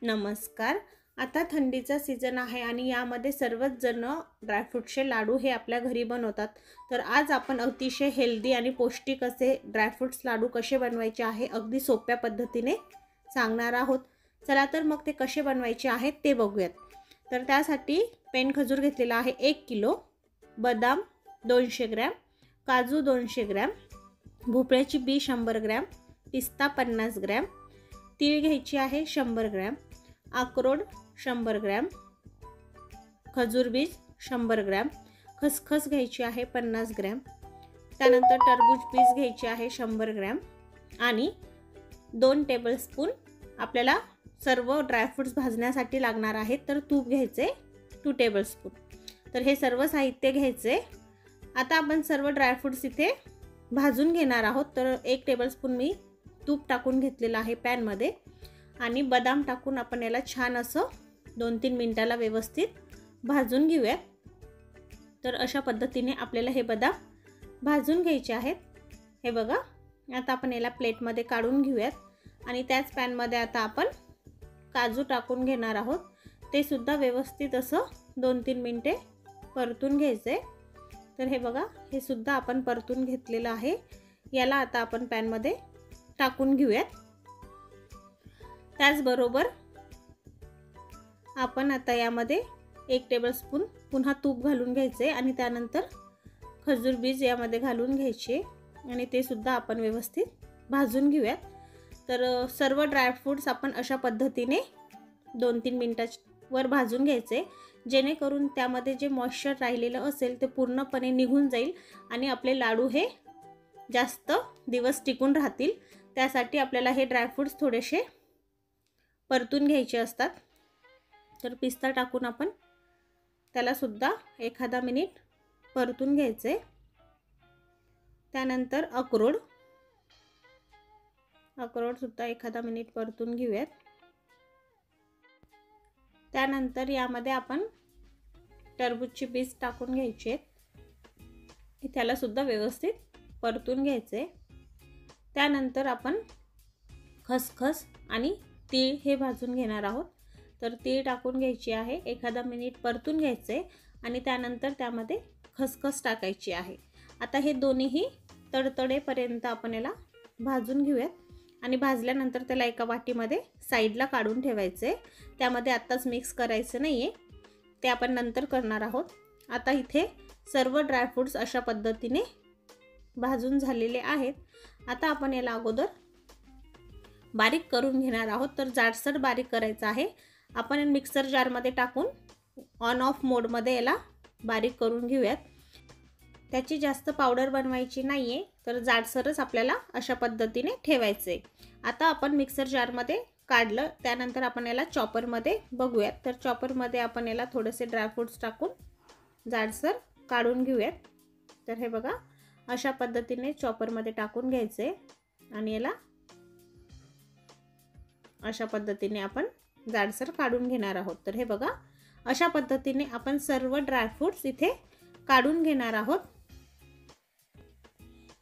नमस्कार। आता थंडीचा सीजन आहे आणि यामध्ये सर्वच जण ड्रायफ्रूटचे लाडू हे आपल्या घरी बनवतात। तर आज आपण अतिशय हेल्दी आणि पौष्टिक असे ड्रायफ्रूट्स लाडू कसे बनवायचे आहे अगदी सोप्या पद्धतीने सांगणार आहोत। चला तर मग ते कसे बनवायचे आहेत ते बघूयात। तर त्यासाठी पेन खजूर घेतलेला आहे 1 किलो, बदाम 200 ग्रॅम, काजू 200 ग्रॅम, भोपळ्याची बी 100 ग्रॅम, पिस्ता 50 ग्रॅम, तीळ घ्यायची आहे 100 ग्रॅम, अक्रोड 100 ग्रॅम, खजूर बीज 100 ग्रॅम, खसखस घ्यायची आहे 50 ग्रॅम, त्यानंतर टरबूज बीज घ्यायची आहे 100 ग्रॅम आणि 2 टेबलस्पून आपल्याला सर्व ड्रायफ्रूट्स भाजण्यासाठी लागणार आहेत। तर तूप घ्यायचे 2 टेबलस्पून। तर हे सर्व साहित्य घ्यायचे। आता आपण सर्व ड्रायफ्रूट्स इथे भाजून घेणार आहोत। तर 1 टेबलस्पून मी तूप टाकून घेतलेलं आहे पॅन मध्ये आणि बदाम टाकून आपण याला छान असं 2-3 मिनिटाला व्यवस्थित भाजून घेऊयात। तर अशा पद्धतीने आपल्याला हे बदाम भाजून घ्यायचे आहेत। हे बघा, आता आपण याला प्लेट मध्ये काढून घेऊयात आणि त्याच पॅन मध्ये आता आपण काजू टाकून घेणार आहोत। ते सुद्धा व्यवस्थित असं 2-3 मिनिटे परतून घ्यायचे। तर हे बघा, हे सुद्धा आपण परतून घेतलेलं आहे। याला आता आपण पॅन मध्ये टाकून घेऊयात। त्याचबरोबर आपण आता यामध्ये 1 टेबलस्पून पुन्हा तूप घालून घ्यायचे आणि त्यानंतर खजूर बीज यामध्ये घालून घ्यायचे आणि ते सुद्धा आपण व्यवस्थित भाजून घेऊयात। तर सर्व ड्रायफ्रूट्स आपण अशा पद्धतीने 2-3 मिनिटांवर भाजून घ्यायचे, जेणेकरून त्यामध्ये जे मॉइश्चर राहिलेलं असेल ते पूर्णपणे निघून जाईल आणि आपले लाडू हे जास्त दिवस टिकून राहतील। त्यासाठी आपल्याला हे ड्रायफ्रूट्स थोडेसे परतून घ्यायचे असतात। तर पिस्ता टाकून आपण त्याला सुद्धा एखादा मिनिट परतून घ्यायचे। त्यानंतर अक्रोड सुद्धा एखादा मिनिट परतून घेऊयात। त्यानंतर यामध्ये आपण टरबूजची बीज टाकून घ्यायचे, त्याला सुद्धा व्यवस्थित परतून घ्यायचे। त्यानंतर आपण खसखस आणि तीळ हे भाजून घेणार आहोत। तर तीळ टाकून घ्यायची आहे, एखादा मिनिट परतून घ्यायचे आणि त्यानंतर त्यामध्ये खसखस टाकायची आहे। आता हे दोन्हीही तडतडेपर्यंत आपण याला भाजून घेऊयात आणि भाजल्यानंतर त्याला एका वाटीमध्ये साईडला काढून ठेवायचे। त्यामध्ये आत्ताच मिक्स करायचं नाहीये, ते आपण नंतर करणार आहोत। आता इथे सर्व ड्रायफ्रूट्स अशा पद्धतीने भाजून झालेले आहेत। आता आपण याला अगोदर बारीक करून घेणार आहोत। तर जाडसर बारीक करायचं आहे। आपण मिक्सर जार मध्ये टाकून ऑन ऑफ मोड मध्ये याला बारीक करून घेऊयात। त्याची जास्त पावडर बनवायची नाहीये, तर जाडसरच आपल्याला अशा पद्धतीने ठेवायचे। आता आपण मिक्सर जार मध्ये काढलं, त्यानंतर आपण याला चॉपर मध्ये बघूयात। तर चॉपर मध्ये आपण याला थोडेसे ड्रायफ्रूट्स टाकून जाडसर काढून घेऊयात। तर हे बघा, अशा पद्धतीने चॉपर मध्ये टाकून घ्यायचे आणि याला अशा पद्धतीने आपण जाडसर काढून घेणार आहोत। तर हे बघा, अशा पद्धतीने आपण सर्व ड्रायफ्रूट्स इथे काढून घेणार आहोत।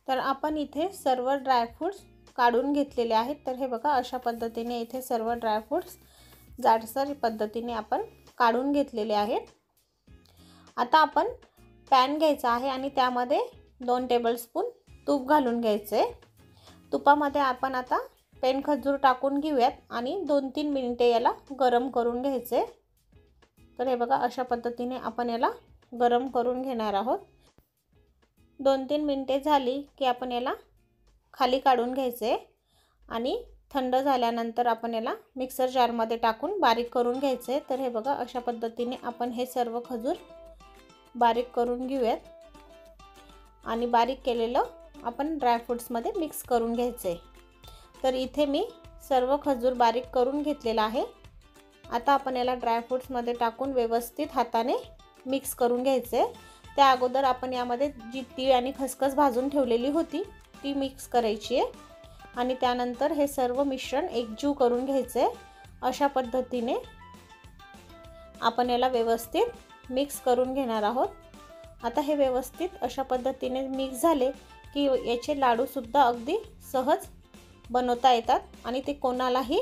तर आपण इथे सर्व ड्रायफ्रूट्स काढून घेतलेले आहेत। तर हे बघा, अशा पद्धतीने इथे सर्व ड्रायफ्रूट्स जाडसर पद्धतीने आपण काढून घेतलेले आहेत। आता आपण पॅन घ्यायचा आहे आणि त्यामध्ये 2 टेबलस्पून तूप घालून घ्यायचे। तुपामध्ये आपण आता पेन खजूर टाकून घेऊयात आणि 2-3 मिनिटे याला गरम करून घ्यायचे। तर हे बघा, अशा पद्धतीने आपण याला गरम करून घेणार आहोत। 2-3 मिनिटे झाली की आपण याला खाली काढून घ्यायचे आणि थंड झाल्यानंतर आपण याला मिक्सर जार मध्ये टाकून बारीक करून घ्यायचे। तर हे बघा, अशा पद्धतीने आपण हे सर्व खजूर बारीक करून घेऊयात आणि बारीक केलेलं आपण ड्रायफ्रूट्स मध्ये मिक्स करून घ्यायचे। तर इथे मी सर्व खजूर बारीक करून घेतलेला आहे। आता आपण याला ड्रायफ्रूट्स मध्ये टाकून व्यवस्थित हाताने मिक्स करून घ्यायचे। त्या अगोदर आपण यामध्ये जी तीळ आणि खसखस भाजून ठेवलेली होती ती मिक्स करायची आहे आणि त्यानंतर हे सर्व मिश्रण एकजीव करून घ्यायचे। अशा पद्धतीने आपण याला व्यवस्थित मिक्स करून घेणार आहोत। आता हे व्यवस्थित अशा पद्धतीने मिक्स झाले की याचे लाडू सुद्धा अगदी सहज बनवता येतात आणि ते कोणालाही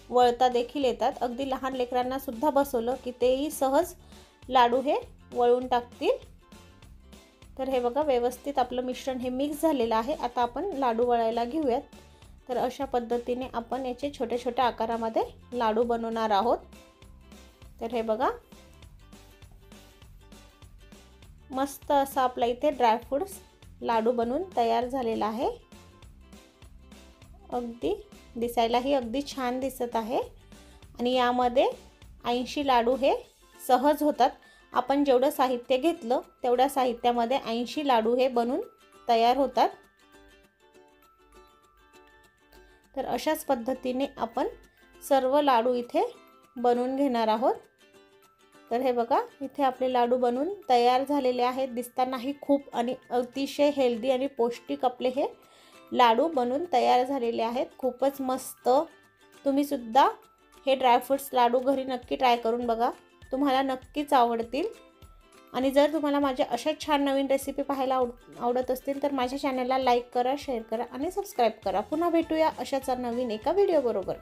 वळता देखील येतात. अगदी लहान लेकरांना सुद्धा बसवलं की तेही सहज लाडू हे वळून टाकतील. तर हे बघा व्यवस्थित आपलं मिश्रण हे मिक्स झालेलं आहे. आता आपण लाडू वळायला घेऊयात. तर अशा पद्धतीने आपण याचे छोटे छोट्या आकारामध्ये लाडू बनवणार आहोत. तर हे बघा मस्त असा आपला इथे ड्रायफ्रूट्स लाडू बनवून तयार झालेला आहे. अगदी दिसायलाही अगदी छान दिसत आहे आणि यामध्ये 80 लाडू हे सहज होतात. आपण जेवढं साहित्य घेतलं तेवढ्या साहित्यामध्ये 80 लाडू हे बनून तयार होतात. तर अशाच पद्धतीने आपण सर्व लाडू इथे बनवून घेणार आहोत. तर हे बघा इथे आपले लाडू बनवून तयार झालेले आहेत. दिसतानाही खूप आणि अतिशय हेल्दी आणि पौष्टिक आपले हे लाडू बनवून तयार झालेले आहेत. खूपच मस्त. तुम्ही सुद्धा हे ड्रायफ्रूट्स लाडू घरी नक्की ट्राय करून बघा. तुम्हाला नक्कीच आवडतील. आणि जर तुम्हाला माझ्या अशा छान नवीन रेसिपी पाहायला आवडत असतील तर माझ्या चॅनलला लाईक करा, शेअर करा आणि सबस्क्राईब करा. पुन्हा भेटूया अशाच नवीन एका व्हिडिओ बरोबर.